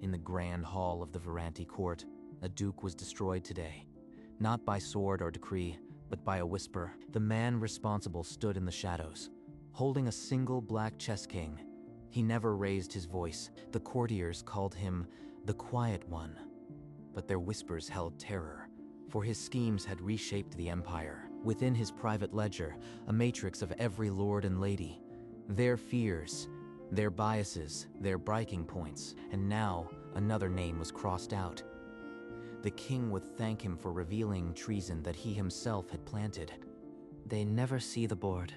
In the grand hall of the Viranti court, a duke was destroyed today. Not by sword or decree, but by a whisper. The man responsible stood in the shadows, holding a single black chess king. He never raised his voice. The courtiers called him the Quiet One. But their whispers held terror, for his schemes had reshaped the empire. Within his private ledger, a matrix of every lord and lady. Their fears, their biases, their breaking points. And now, another name was crossed out. The king would thank him for revealing treason that he himself had planted. They never see the board,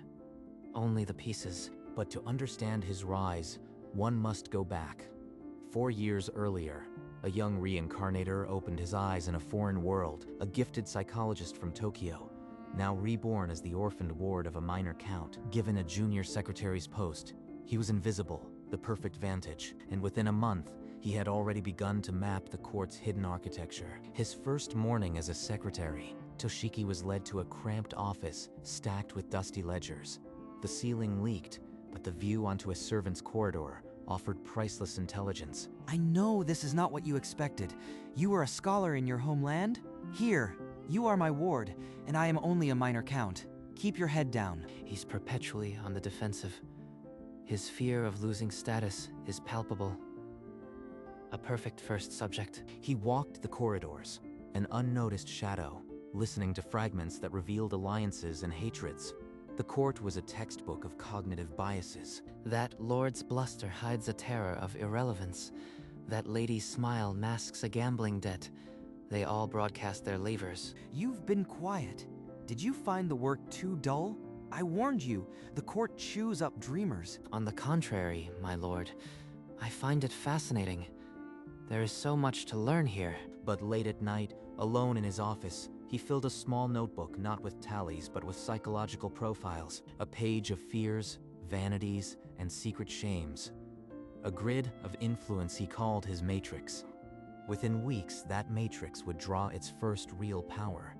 only the pieces. But to understand his rise, one must go back. 4 years earlier, a young reincarnator opened his eyes in a foreign world, a gifted psychologist from Tokyo, now reborn as the orphaned ward of a minor count. Given a junior secretary's post, he was invisible, the perfect vantage, and within a month, he had already begun to map the court's hidden architecture. His first morning as a secretary, Toshiki was led to a cramped office stacked with dusty ledgers. The ceiling leaked, but the view onto a servant's corridor offered priceless intelligence. I know this is not what you expected. You were a scholar in your homeland? Here, you are my ward, and I am only a minor count. Keep your head down. He's perpetually on the defensive. His fear of losing status is palpable. A perfect first subject. He walked the corridors, an unnoticed shadow, listening to fragments that revealed alliances and hatreds. The court was a textbook of cognitive biases. That lord's bluster hides a terror of irrelevance. That lady's smile masks a gambling debt. They all broadcast their levers. You've been quiet. Did you find the work too dull? I warned you, the court chews up dreamers. On the contrary, my lord, I find it fascinating. There is so much to learn here. But late at night, alone in his office, he filled a small notebook not with tallies but with psychological profiles. A page of fears, vanities, and secret shames. A grid of influence he called his matrix. Within weeks, that matrix would draw its first real power,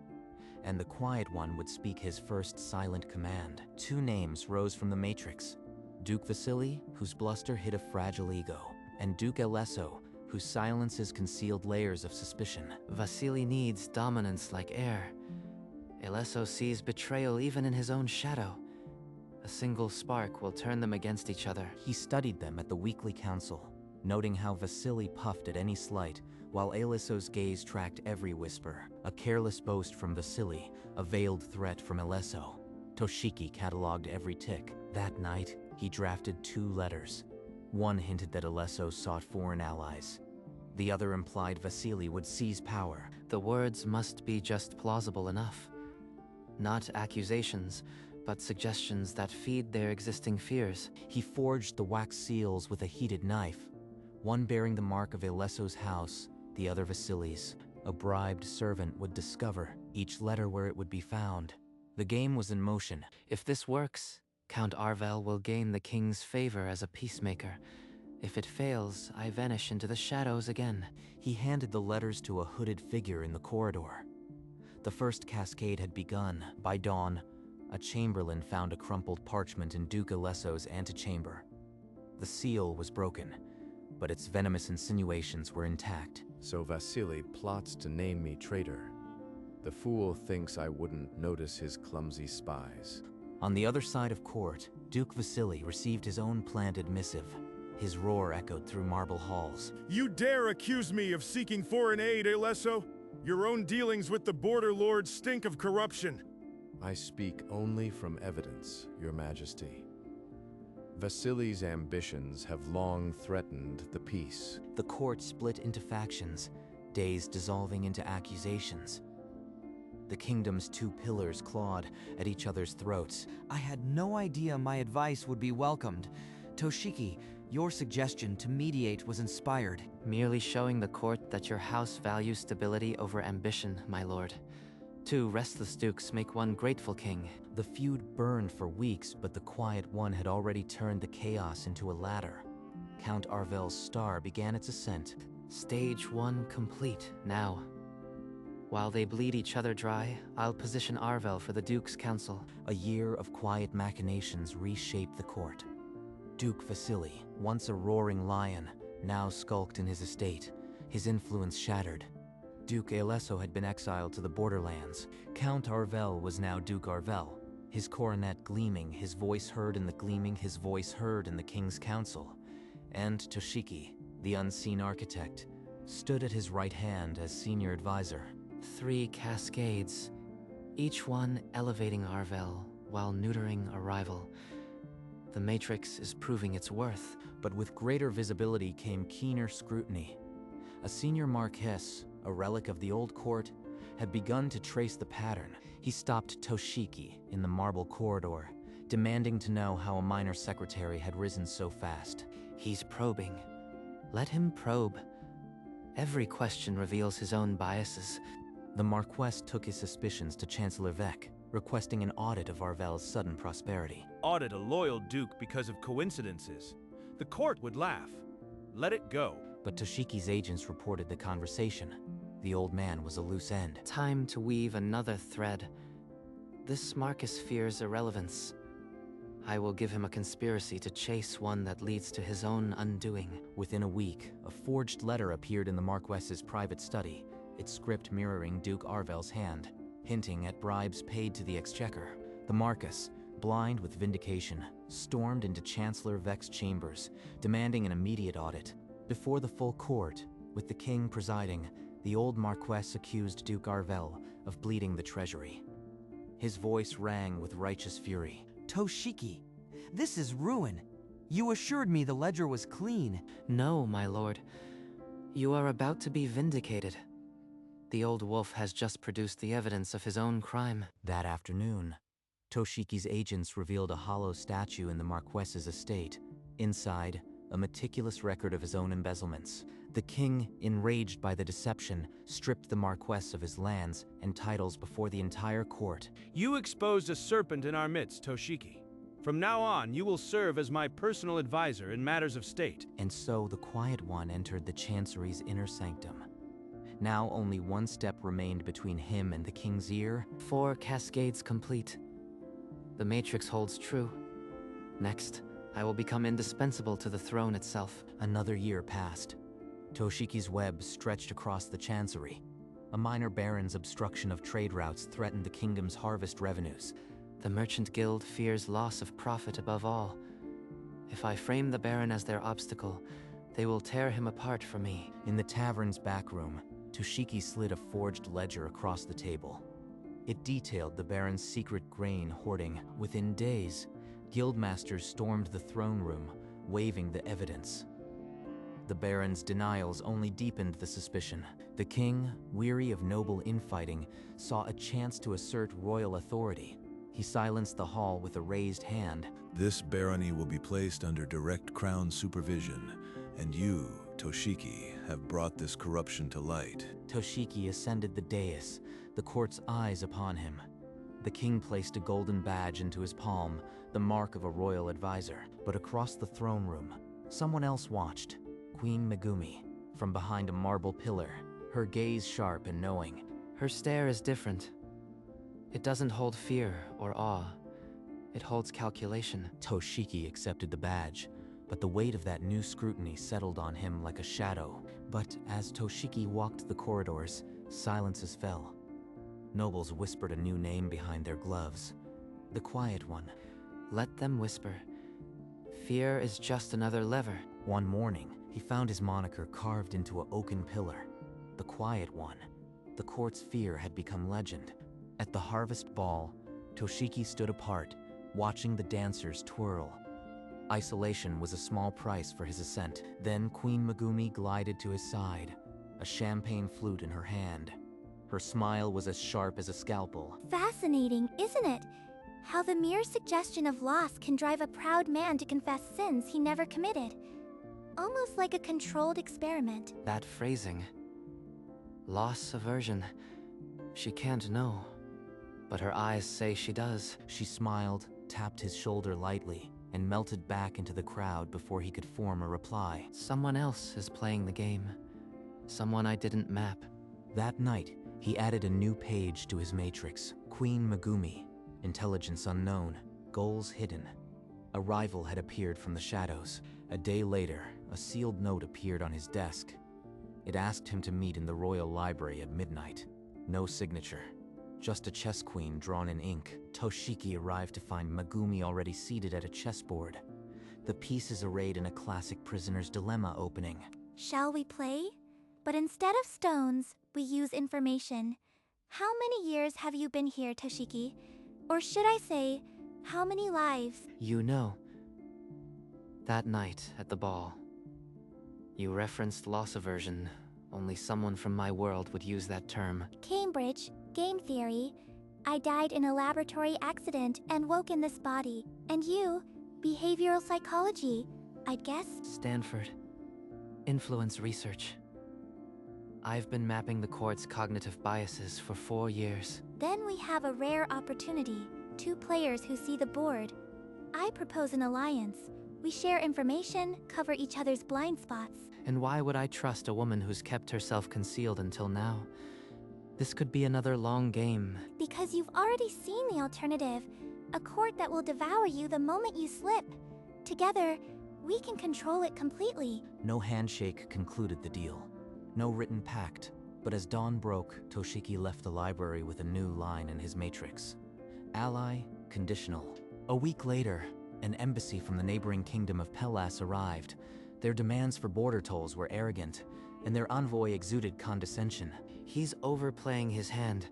and the Quiet One would speak his first silent command. 2 names rose from the matrix: Duke Vasily, whose bluster hid a fragile ego, and Duke Alesso, whose silences concealed layers of suspicion. Vasily needs dominance like air. Alesso sees betrayal even in his own shadow. A single spark will turn them against each other. He studied them at the weekly council, noting how Vasily puffed at any slight, while Alesso's gaze tracked every whisper. A careless boast from Vasily, a veiled threat from Alesso. Toshiki cataloged every tick. That night, he drafted 2 letters. One hinted that Alesso sought foreign allies. The other implied Vasily would seize power. The words must be just plausible enough. Not accusations, but suggestions that feed their existing fears. He forged the wax seals with a heated knife, one bearing the mark of Alesso's house, the other Vasily's. A bribed servant would discover each letter where it would be found. The game was in motion. If this works, Count Arvel will gain the king's favor as a peacemaker. If it fails, I vanish into the shadows again. He handed the letters to a hooded figure in the corridor. The first cascade had begun. By dawn, a chamberlain found a crumpled parchment in Duke Alesso's antechamber. The seal was broken, but its venomous insinuations were intact. So Vasily plots to name me traitor. The fool thinks I wouldn't notice his clumsy spies. On the other side of court, Duke Vasily received his own planted missive. His roar echoed through marble halls. You dare accuse me of seeking foreign aid, Alesso? Your own dealings with the border lords stink of corruption. I speak only from evidence, Your Majesty. Vasily's ambitions have long threatened the peace. The court split into factions, days dissolving into accusations. The kingdom's 2 pillars clawed at each other's throats. I had no idea my advice would be welcomed. Toshiki, your suggestion to mediate was inspired. Merely showing the court that your house values stability over ambition, my lord. 2 restless dukes make one grateful king. The feud burned for weeks, but the Quiet One had already turned the chaos into a ladder. Count Arvel's star began its ascent. Stage 1 complete, now. While they bleed each other dry, I'll position Arvel for the Duke's council. A year of quiet machinations reshaped the court. Duke Vasily, once a roaring lion, now skulked in his estate, his influence shattered. Duke Alesso had been exiled to the borderlands. Count Arvel was now Duke Arvel, his coronet gleaming, his voice heard in the gleaming, his voice heard in the king's council. And Toshiki, the unseen architect, stood at his right hand as senior advisor. 3 cascades, each one elevating Arvel while neutering a rival. The Matrix is proving its worth. But with greater visibility came keener scrutiny. A senior Marquess, a relic of the old court, had begun to trace the pattern. He stopped Toshiki in the marble corridor, demanding to know how a minor secretary had risen so fast. He's probing. Let him probe. Every question reveals his own biases. The Marquess took his suspicions to Chancellor Vec, requesting an audit of Arvel's sudden prosperity. Audit a loyal duke because of coincidences. The court would laugh. Let it go. But Toshiki's agents reported the conversation. The old man was a loose end. Time to weave another thread. This Marcus fears irrelevance. I will give him a conspiracy to chase one that leads to his own undoing. Within a week, a forged letter appeared in the Marquess's private study, its script mirroring Duke Arvel's hand, hinting at bribes paid to the Exchequer. The Marquess, blind with vindication, stormed into Chancellor Vec's chambers, demanding an immediate audit. Before the full court, with the king presiding, the old Marquess accused Duke Arvel of bleeding the treasury. His voice rang with righteous fury. Toshiki, this is ruin. You assured me the ledger was clean. No, my lord. You are about to be vindicated. The old wolf has just produced the evidence of his own crime. That afternoon, Toshiki's agents revealed a hollow statue in the Marquess's estate. Inside, a meticulous record of his own embezzlements. The king, enraged by the deception, stripped the Marquess of his lands and titles before the entire court. You exposed a serpent in our midst, Toshiki. From now on, you will serve as my personal advisor in matters of state. And so the Quiet One entered the Chancery's inner sanctum. Now only one step remained between him and the king's ear. 4 cascades complete. The Matrix holds true. Next, I will become indispensable to the throne itself. Another year passed. Toshiki's web stretched across the Chancery. A minor baron's obstruction of trade routes threatened the kingdom's harvest revenues. The Merchant Guild fears loss of profit above all. If I frame the baron as their obstacle, they will tear him apart from me. In the tavern's back room, Toshiki slid a forged ledger across the table. It detailed the baron's secret grain hoarding. Within days, guildmasters stormed the throne room, waving the evidence. The baron's denials only deepened the suspicion. The king, weary of noble infighting, saw a chance to assert royal authority. He silenced the hall with a raised hand. This barony will be placed under direct crown supervision, and you, Toshiki, have brought this corruption to light. Toshiki ascended the dais, the court's eyes upon him. The king placed a golden badge into his palm, the mark of a royal advisor. But across the throne room, someone else watched. Queen Megumi, from behind a marble pillar, her gaze sharp and knowing. Her stare is different. It doesn't hold fear or awe. It holds calculation. Toshiki accepted the badge, but the weight of that new scrutiny settled on him like a shadow. But as Toshiki walked the corridors, silences fell. Nobles whispered a new name behind their gloves. The Quiet One. Let them whisper. Fear is just another lever. One morning, he found his moniker carved into an oaken pillar. The Quiet One. The court's fear had become legend. At the harvest ball, Toshiki stood apart, watching the dancers twirl. Isolation was a small price for his ascent. Then Queen Megumi glided to his side, a champagne flute in her hand. Her smile was as sharp as a scalpel. Fascinating, isn't it? How the mere suggestion of loss can drive a proud man to confess sins he never committed. Almost like a controlled experiment. That phrasing. Loss aversion. She can't know. But her eyes say she does. She smiled, tapped his shoulder lightly, and melted back into the crowd before he could form a reply. Someone else is playing the game. Someone I didn't map. That night, he added a new page to his matrix. Queen Megumi. Intelligence unknown. Goals hidden. A rival had appeared from the shadows. A day later, A sealed note appeared on his desk. It asked him to meet in the royal library at midnight. No signature. Just a chess queen drawn in ink. Toshiki arrived to find Megumi already seated at a chessboard. The pieces arrayed in a classic prisoner's dilemma opening. Shall we play? But instead of stones, we use information. How many years have you been here, Toshiki? Or should I say, how many lives? You know, that night at the ball, you referenced loss aversion. Only someone from my world would use that term. Cambridge, game theory. I died in a laboratory accident and woke in this body. And you, behavioral psychology, I'd guess? Stanford. Influence research. I've been mapping the court's cognitive biases for 4 years. Then we have a rare opportunity. 2 players who see the board. I propose an alliance. We share information, cover each other's blind spots. And why would I trust a woman who's kept herself concealed until now? This could be another long game. Because you've already seen the alternative. A court that will devour you the moment you slip. Together, we can control it completely. No handshake concluded the deal. No written pact. But as dawn broke, Toshiki left the library with a new line in his matrix. Ally, conditional. A week later, an embassy from the neighboring kingdom of Pellas arrived. Their demands for border tolls were arrogant, and their envoy exuded condescension. He's overplaying his hand.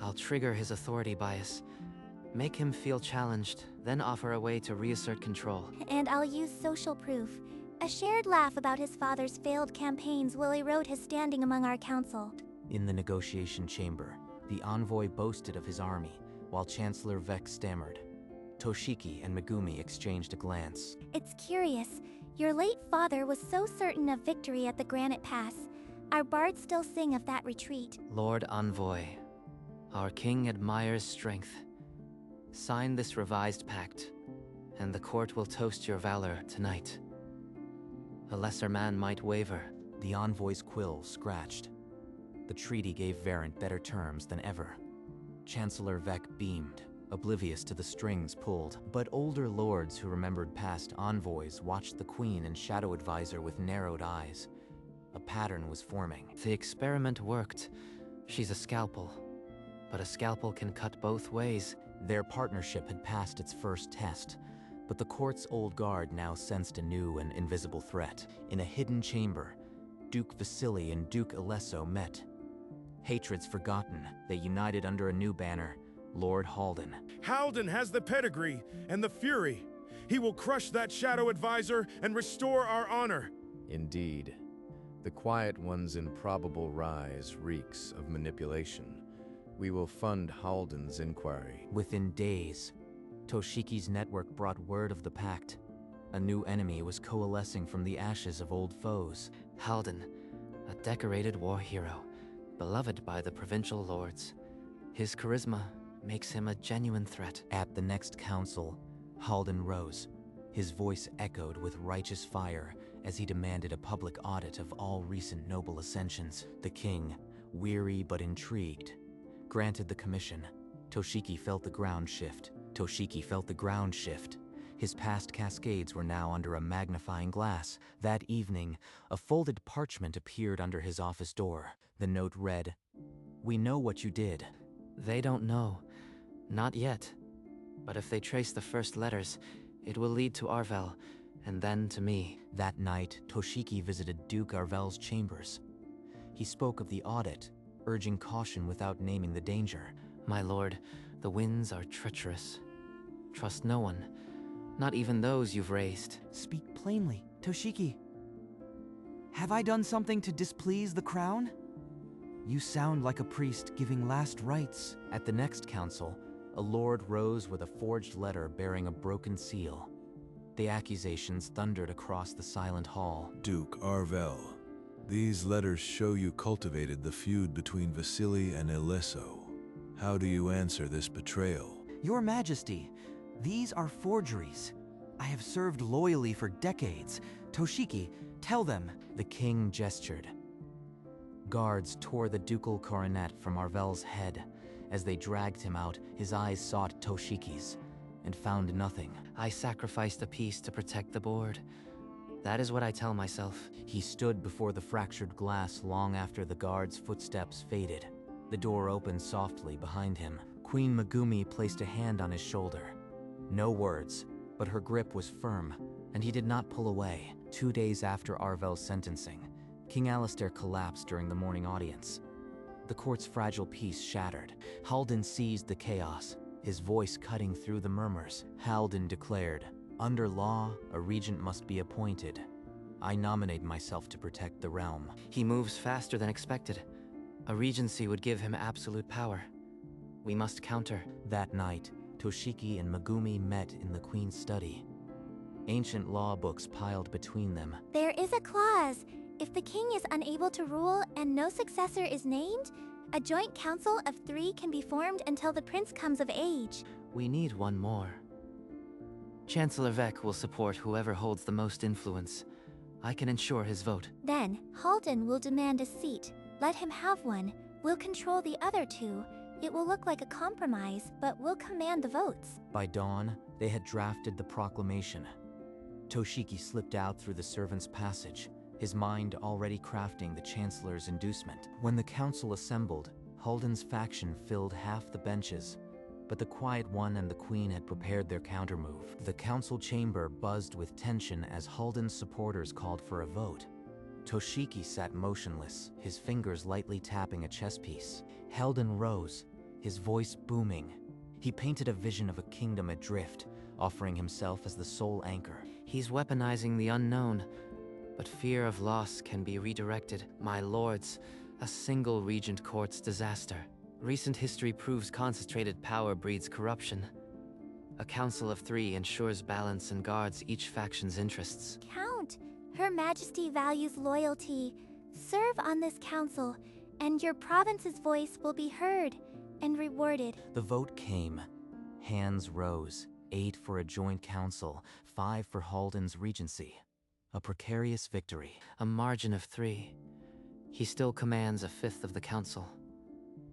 I'll trigger his authority bias. Make him feel challenged, then offer a way to reassert control. And I'll use social proof. A shared laugh about his father's failed campaigns will erode his standing among our council. In the negotiation chamber, the envoy boasted of his army, while Chancellor Vec stammered. Toshiki and Megumi exchanged a glance. It's curious. Your late father was so certain of victory at the Granite Pass. Our bards still sing of that retreat. Lord Envoy, our king admires strength. Sign this revised pact, and the court will toast your valor tonight. A lesser man might waver. The envoy's quill scratched. The treaty gave Varent better terms than ever. Chancellor Vec beamed, oblivious to the strings pulled. But older lords who remembered past envoys watched the Queen and Shadow Advisor with narrowed eyes. A pattern was forming. The experiment worked. She's a scalpel. But a scalpel can cut both ways. Their partnership had passed its first test, but the court's old guard now sensed a new and invisible threat. In a hidden chamber, Duke Vasily and Duke Alesso met. Hatreds forgotten, they united under a new banner, Lord Halden. Halden has the pedigree and the fury. He will crush that Shadow Advisor and restore our honor. Indeed. The Quiet One's improbable rise reeks of manipulation. We will fund Halden's inquiry. Within days, Toshiki's network brought word of the pact. A new enemy was coalescing from the ashes of old foes. Halden, a decorated war hero, beloved by the provincial lords. His charisma makes him a genuine threat. At the next council, Halden rose. His voice echoed with righteous fire as he demanded a public audit of all recent noble ascensions. The king, weary but intrigued, granted the commission. Toshiki felt the ground shift. His past cascades were now under a magnifying glass. That evening, a folded parchment appeared under his office door. The note read, "We know what you did." They don't know. Not yet. But if they trace the first letters, it will lead to Arvel, and then to me. That night, Toshiki visited Duke Arvel's chambers. He spoke of the audit, urging caution without naming the danger. My lord, the winds are treacherous. Trust no one, not even those you've raised. Speak plainly, Toshiki. Have I done something to displease the crown? You sound like a priest giving last rites. At the next council, a lord rose with a forged letter bearing a broken seal. The accusations thundered across the silent hall. Duke Arvel, these letters show you cultivated the feud between Vasily and Alesso. How do you answer this betrayal? Your Majesty, these are forgeries. I have served loyally for decades. Toshiki, tell them. The king gestured. Guards tore the ducal coronet from Arvel's head. As they dragged him out, his eyes sought Toshiki's, and found nothing. I sacrificed a piece to protect the board. That is what I tell myself. He stood before the fractured glass long after the guard's footsteps faded. The door opened softly behind him. Queen Megumi placed a hand on his shoulder. No words, but her grip was firm, and he did not pull away. 2 days after Arvel's sentencing, King Alistair collapsed during the morning audience. The court's fragile peace shattered. Halden seized the chaos, his voice cutting through the murmurs. Halden declared, "Under law, a regent must be appointed. I nominate myself to protect the realm." He moves faster than expected. A regency would give him absolute power. We must counter. That night, Toshiki and Megumi met in the queen's study. Ancient law books piled between them. There is a clause. If the king is unable to rule and no successor is named, a joint council of 3 can be formed until the prince comes of age. We need one more. Chancellor Vec will support whoever holds the most influence. I can ensure his vote. Then, Halden will demand a seat. Let him have one. We'll control the other 2. It will look like a compromise, but we'll command the votes. By dawn, they had drafted the proclamation. Toshiki slipped out through the servants' passage, his mind already crafting the Chancellor's inducement. When the council assembled, Halden's faction filled half the benches, but the Quiet One and the Queen had prepared their countermove. The council chamber buzzed with tension as Halden's supporters called for a vote. Toshiki sat motionless, his fingers lightly tapping a chess piece. Halden rose, his voice booming. He painted a vision of a kingdom adrift, offering himself as the sole anchor. He's weaponizing the unknown, but fear of loss can be redirected. My lords, a single regent court's disaster. Recent history proves concentrated power breeds corruption. A council of 3 ensures balance and guards each faction's interests. Count, Her Majesty values loyalty. Serve on this council, and your province's voice will be heard and rewarded. The vote came. Hands rose, 8 for a joint council, 5 for Halden's regency. A precarious victory. A margin of 3. He still commands a 5th of the council.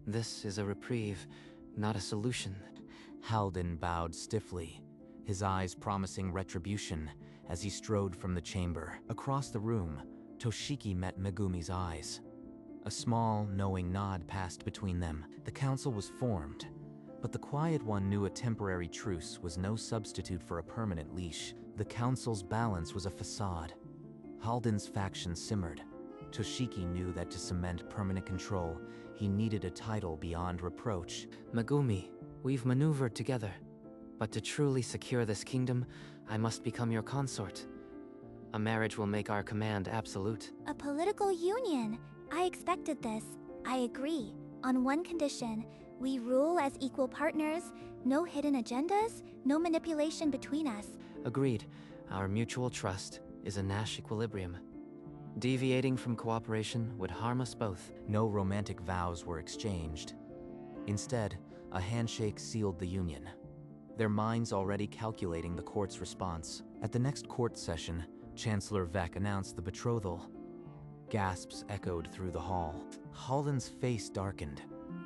This is a reprieve, not a solution. Halden bowed stiffly, his eyes promising retribution as he strode from the chamber. Across the room, Toshiki met Megumi's eyes. A small, knowing nod passed between them. The council was formed, but the Quiet One knew a temporary truce was no substitute for a permanent leash. The council's balance was a facade. Halden's faction simmered. Toshiki knew that to cement permanent control, he needed a title beyond reproach. Megumi, we've maneuvered together, but to truly secure this kingdom, I must become your consort. A marriage will make our command absolute. A political union. I expected this. I agree. On one condition, we rule as equal partners, no hidden agendas, no manipulation between us. Agreed. Our mutual trust is a Nash equilibrium. Deviating from cooperation would harm us both. No romantic vows were exchanged. Instead, a handshake sealed the union, their minds already calculating the court's response. At the next court session, Chancellor Vec announced the betrothal. Gasps echoed through the hall. Halden's face darkened.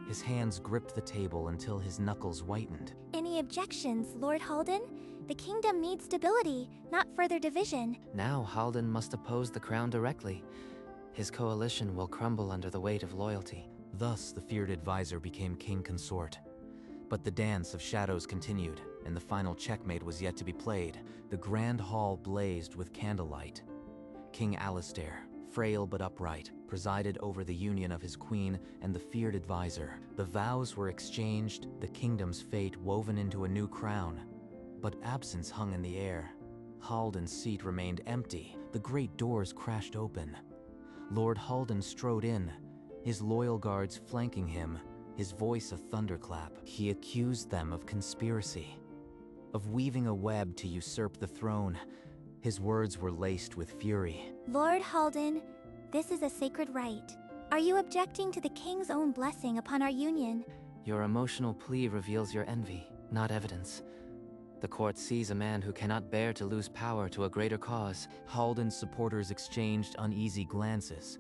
His hands gripped the table until his knuckles whitened. Any objections, Lord Halden? The kingdom needs stability, not further division. Now Halden must oppose the crown directly. His coalition will crumble under the weight of loyalty. Thus, the feared advisor became king consort. But the dance of shadows continued, and the final checkmate was yet to be played. The grand hall blazed with candlelight. King Alistair, frail but upright, presided over the union of his queen and the feared advisor. The vows were exchanged, the kingdom's fate woven into a new crown. But absence hung in the air. Halden's seat remained empty. The great doors crashed open. Lord Halden strode in, his loyal guards flanking him, his voice a thunderclap. He accused them of conspiracy, of weaving a web to usurp the throne. His words were laced with fury. Lord Halden, this is a sacred rite. Are you objecting to the king's own blessing upon our union? Your emotional plea reveals your envy, not evidence. The court sees a man who cannot bear to lose power to a greater cause. Halden's supporters exchanged uneasy glances.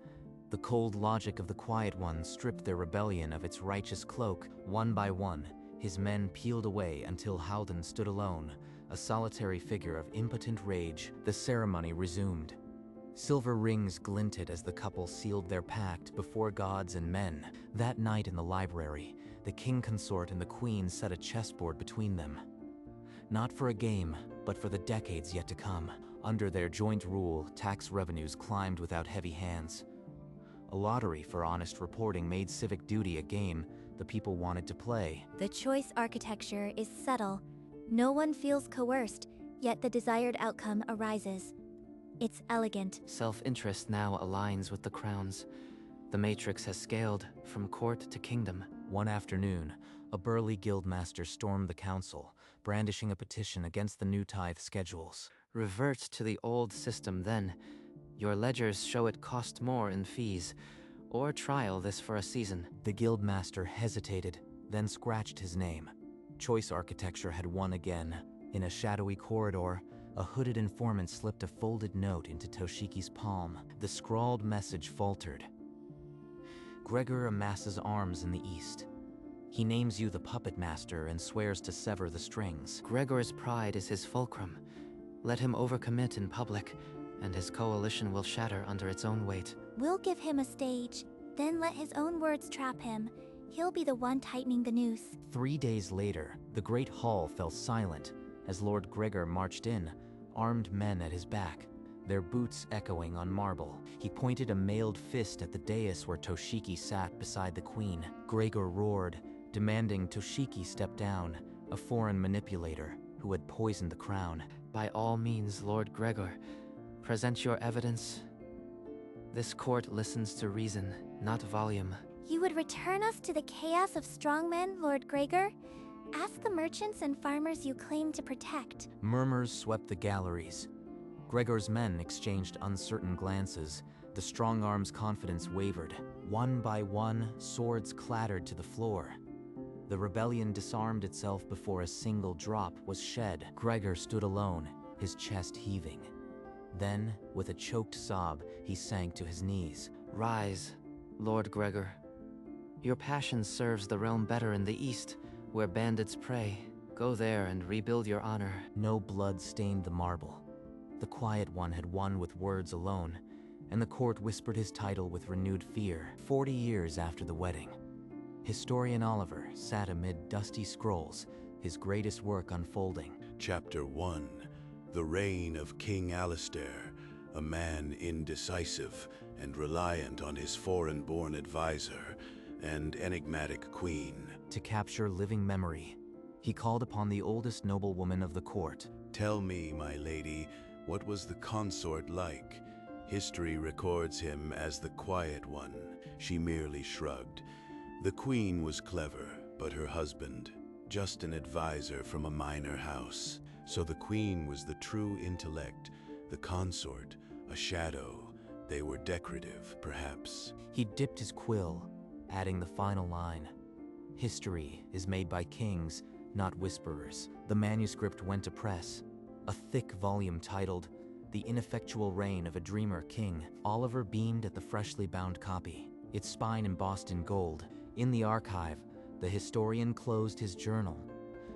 The cold logic of the Quiet One stripped their rebellion of its righteous cloak. One by one, his men peeled away until Halden stood alone, a solitary figure of impotent rage. The ceremony resumed. Silver rings glinted as the couple sealed their pact before gods and men. That night in the library, the king consort and the queen set a chessboard between them. Not for a game, but for the decades yet to come. Under their joint rule, tax revenues climbed without heavy hands. A lottery for honest reporting made civic duty a game the people wanted to play. The choice architecture is subtle. No one feels coerced, yet the desired outcome arises. It's elegant. Self-interest now aligns with the crowns. The matrix has scaled from court to kingdom. One afternoon, a burly guildmaster stormed the council, brandishing a petition against the new tithe schedules. Revert to the old system then. Your ledgers show it cost more in fees. Or trial this for a season. The guildmaster hesitated, then scratched his name. Choice architecture had won again. In a shadowy corridor, a hooded informant slipped a folded note into Toshiki's palm. The scrawled message faltered. Gregor amasses arms in the east. He names you the puppet master and swears to sever the strings. Gregor's pride is his fulcrum. Let him overcommit in public, and his coalition will shatter under its own weight. We'll give him a stage, then let his own words trap him. He'll be the one tightening the noose. 3 days later, the great hall fell silent as Lord Gregor marched in, armed men at his back, their boots echoing on marble. He pointed a mailed fist at the dais where Toshiki sat beside the queen. Gregor roared, demanding Toshiki step down, a foreign manipulator who had poisoned the crown. By all means, Lord Gregor, present your evidence. This court listens to reason, not volume. You would return us to the chaos of strongmen, Lord Gregor? Ask the merchants and farmers you claim to protect. Murmurs swept the galleries. Gregor's men exchanged uncertain glances. The strong arm's confidence wavered. One by one, swords clattered to the floor. The rebellion disarmed itself before a single drop was shed. Gregor stood alone, his chest heaving. Then, with a choked sob, he sank to his knees. Rise, Lord Gregor. Your passion serves the realm better in the east, where bandits prey. Go there and rebuild your honor. No blood stained the marble. The Quiet One had won with words alone, and the court whispered his title with renewed fear. 40 years after the wedding, historian Oliver sat amid dusty scrolls, his greatest work unfolding. Chapter 1. The Reign of King Alistair, a man indecisive and reliant on his foreign-born advisor and enigmatic queen. To capture living memory, he called upon the oldest noblewoman of the court. Tell me, my lady, what was the consort like? History records him as the Quiet One. She merely shrugged. The queen was clever, but her husband, just an advisor from a minor house. So the queen was the true intellect, the consort, a shadow. They were decorative, perhaps. He dipped his quill, adding the final line. History is made by kings, not whisperers. The manuscript went to press, a thick volume titled The Ineffectual Reign of a Dreamer King. Oliver beamed at the freshly bound copy, its spine embossed in gold. In the archive, the historian closed his journal,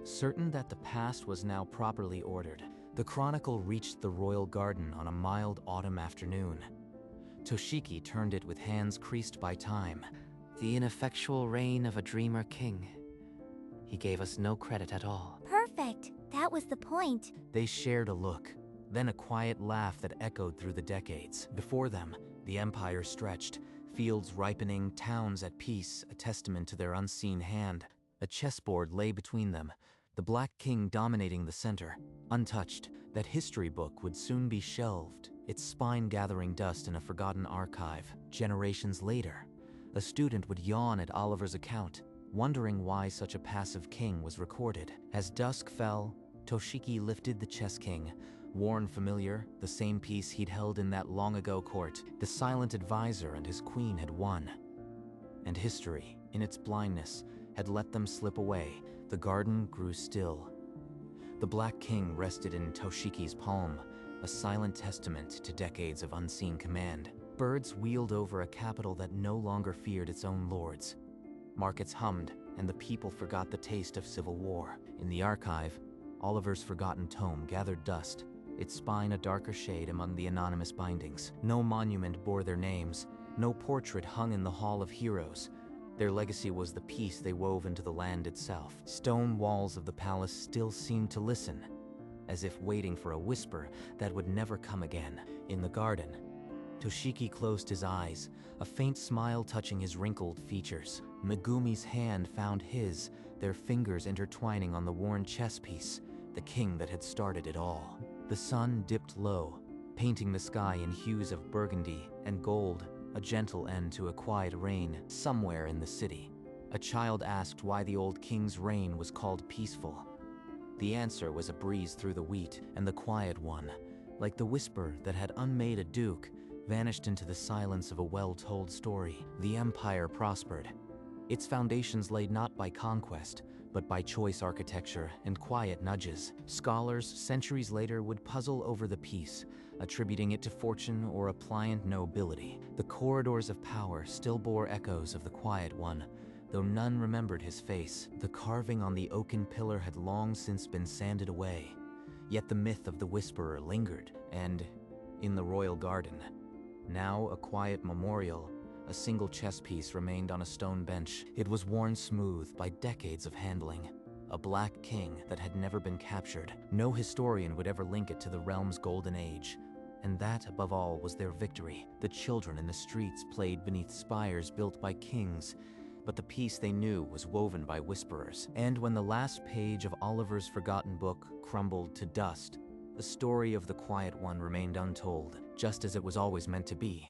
certain that the past was now properly ordered. The chronicle reached the royal garden on a mild autumn afternoon. Toshiki turned it with hands creased by time. The ineffectual reign of a dreamer king. He gave us no credit at all. Perfect. That was the point. They shared a look, then a quiet laugh that echoed through the decades. Before them, the empire stretched, fields ripening, towns at peace, a testament to their unseen hand. A chessboard lay between them, the Black King dominating the center, untouched. That history book would soon be shelved, its spine gathering dust in a forgotten archive. Generations later, a student would yawn at Oliver's account, wondering why such a passive king was recorded. As dusk fell, Toshiki lifted the chess king, worn familiar, the same piece he'd held in that long-ago court. The silent advisor and his queen had won. And history, in its blindness, had let them slip away. The garden grew still. The Black King rested in Toshiki's palm, a silent testament to decades of unseen command. Birds wheeled over a capital that no longer feared its own lords. Markets hummed, and the people forgot the taste of civil war. In the archive, Oliver's forgotten tome gathered dust, its spine a darker shade among the anonymous bindings. No monument bore their names, no portrait hung in the Hall of Heroes. Their legacy was the peace they wove into the land itself. Stone walls of the palace still seemed to listen, as if waiting for a whisper that would never come again. In the garden, Toshiki closed his eyes, a faint smile touching his wrinkled features. Megumi's hand found his, their fingers intertwining on the worn chess piece, the king that had started it all. The sun dipped low, painting the sky in hues of burgundy and gold, a gentle end to a quiet reign somewhere in the city. A child asked why the old king's reign was called peaceful. The answer was a breeze through the wheat, and the quiet one, like the whisper that had unmade a duke, vanished into the silence of a well-told story. The empire prospered. Its foundations laid not by conquest, but by choice architecture and quiet nudges. Scholars, centuries later, would puzzle over the peace, attributing it to fortune or a pliant nobility. The corridors of power still bore echoes of the quiet one, though none remembered his face. The carving on the oaken pillar had long since been sanded away, yet the myth of the Whisperer lingered, and, in the royal garden, now a quiet memorial, a single chess piece remained on a stone bench. It was worn smooth by decades of handling, a black king that had never been captured. No historian would ever link it to the realm's golden age, and that, above all, was their victory. The children in the streets played beneath spires built by kings, but the peace they knew was woven by whisperers. And when the last page of Oliver's forgotten book crumbled to dust, the story of the Quiet One remained untold, just as it was always meant to be.